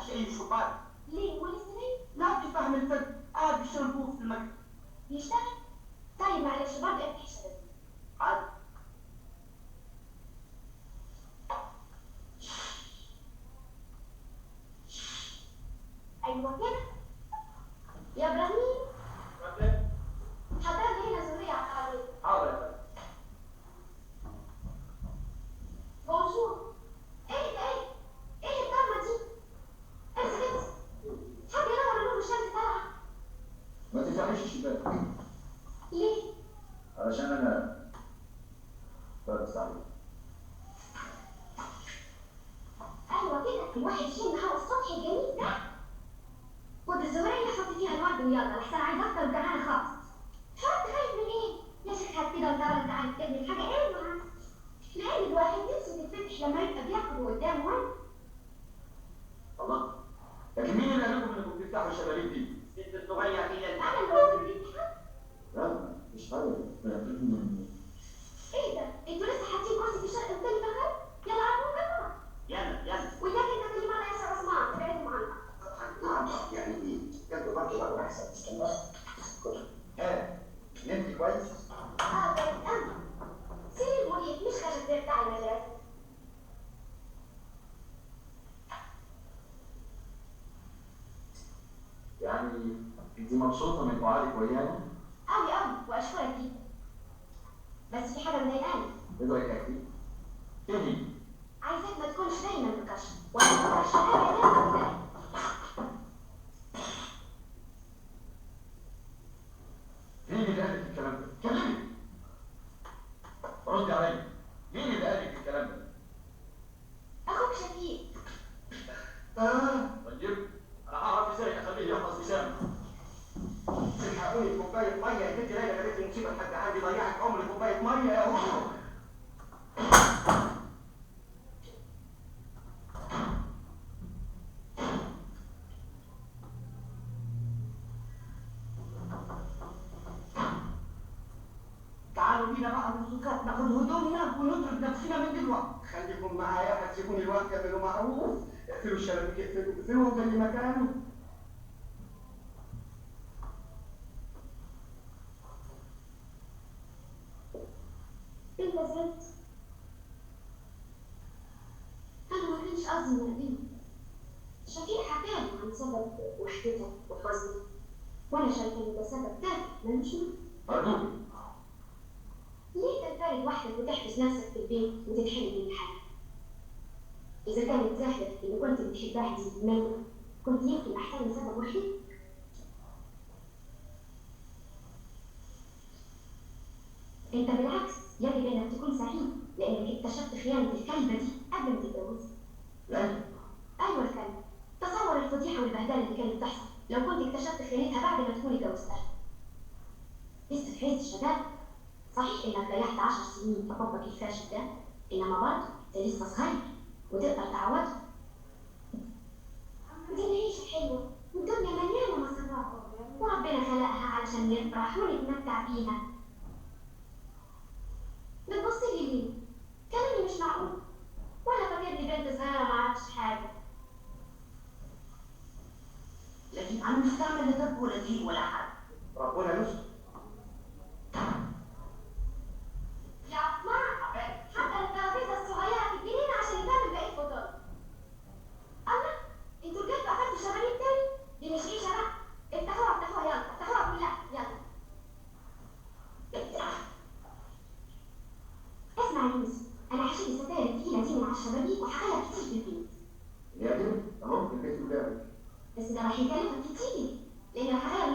تفتحش اي شوفات. ليه هو لسه نايم؟ لا تفهم الفرق، قاعد بيشتغل فوق في المكتب. يشتغل؟ طيب معلش برضه افتح شبابيك. عاد ايوه كده. يا ابراهيم حضر لي هنا زورية على الترابيزة. حاضر يا فندم. بونجور. ايه الضلمة دي؟ امسك حد ينور النور والشمس طالعة. ما تفتحيش الشباك. ليه؟ علشان انا بس عليك. ايوه كده الواحد يشم هوا الصبح الجميل ده. خد الزورية حط فيها الورد ويلا لحسن عايز افطر وجعانة خالص. حط خايف من ايه؟ يا شيخ هات كده وتعالى انت عايز تعمل حاجة ايه معاك؟ لأن الواحد نفسه تتفتح لما يبقى بياكل قدامه ورد. الله، لكن مين اللي قال لكم انكم بتفتحوا الشبابيك دي؟ الست الصغيرة دي انا اللي قلت الامتحان. لا مش حاجه. ايه ده؟ انتوا لسه حاطين كرسي في الشقة قدامي في الغرب؟ يلا عبوا بقى. يلا وإياك انت كل مرة ياسر عثمان تبعدهم عنك. يعني ايه؟ كانت برضه بقى احسن. استنى. نمت كويس؟ كويس أوي. سرير مريح مش خشب زي بتاع المدرسة. يعني انت مبسوطه من قعدك ويانا؟ أوي وأشكرك جدا. بس في حاجة مضايقاني. ايه رايك اكتب؟ ايه هي؟ عايزاك ما تكونش دايما مكشر ولا مكشر أبدا كده. مين اللي قال لك الكلام ده؟ كلمني. ردي عليا. مين اللي قال لك الكلام ده؟ أخوك شفيق. طيب انا هعرف ازاي اخليه يحفظ لسانه. تلحقوني بكوباية مية يا بنت ليلى، جابت لي مصيبة لحد عندي ضيعت عمري كوباية مية يا أخو. تعالوا بينا بقى الرسوكات ناخد هدومنا ونضرب نفسنا من دلوقتي. خليكم معايا هتسيبوني الوقت اعملوا معروف. اقفلوا الشبابيك اقفلوا زي ما كانوا. انت زلت. انا ما كانش قصدي نقدمه. شفيق حكالي عن سبب وحدتك وحزنك وانا شايفه ان ده سبب تافه ملوش معنى. ارجوك. ليه تنفرد وحدك وتحبس نفسك في البيت وتتحرم من الحياه؟ اذا كانت زهره اللي كنت بتحبها دي ماتت كنت يمكن احترم سبب وحدتك. انت بالعكس يجب انك تكون سعيد لانك اكتشفت خيانه الكلبه دي قبل ما تتجوزها. ايوه الكلبه. تصور الفضيحه والبهدله اللي كانت بتحصل لو كنت اكتشفت خيانتها بعد ما تكون اتجوزتها. لسه في عز الشباب. صحيح انك ضيعت 10 سنين في حبك الفاشل ده، انما برضه انت لسه صغير وتقدر تعوضه. دي العيشه حلوه والدنيا مليانه مسرات وربنا خلقها علشان نفرح ونتمتع بيها. بتبصي لي ليه؟ كلامي مش معقول ولا فاكرني بنت صغيره ما اعرفش حاجه. لكن انا مش هعمل لضرب ولا ضيق ولا حد. ربنا يستر. يا عثمان حتى الترابيزه الصغيره في الجنينه عشان يتعمل بقيه فطار. الله انتوا رجعتوا قفلتوا الشبابيك تاني؟ دي مش عيشه بقى. افتحوها يلا افتحوها كلها يلا. اسمع يا يوسف انا هشيل الستاير التقيله دي من على الشبابيك وهخليها كتير في البيت. يا جميل اهو البيت قدامك. بس ده راح يكلفك كتير لان هخليها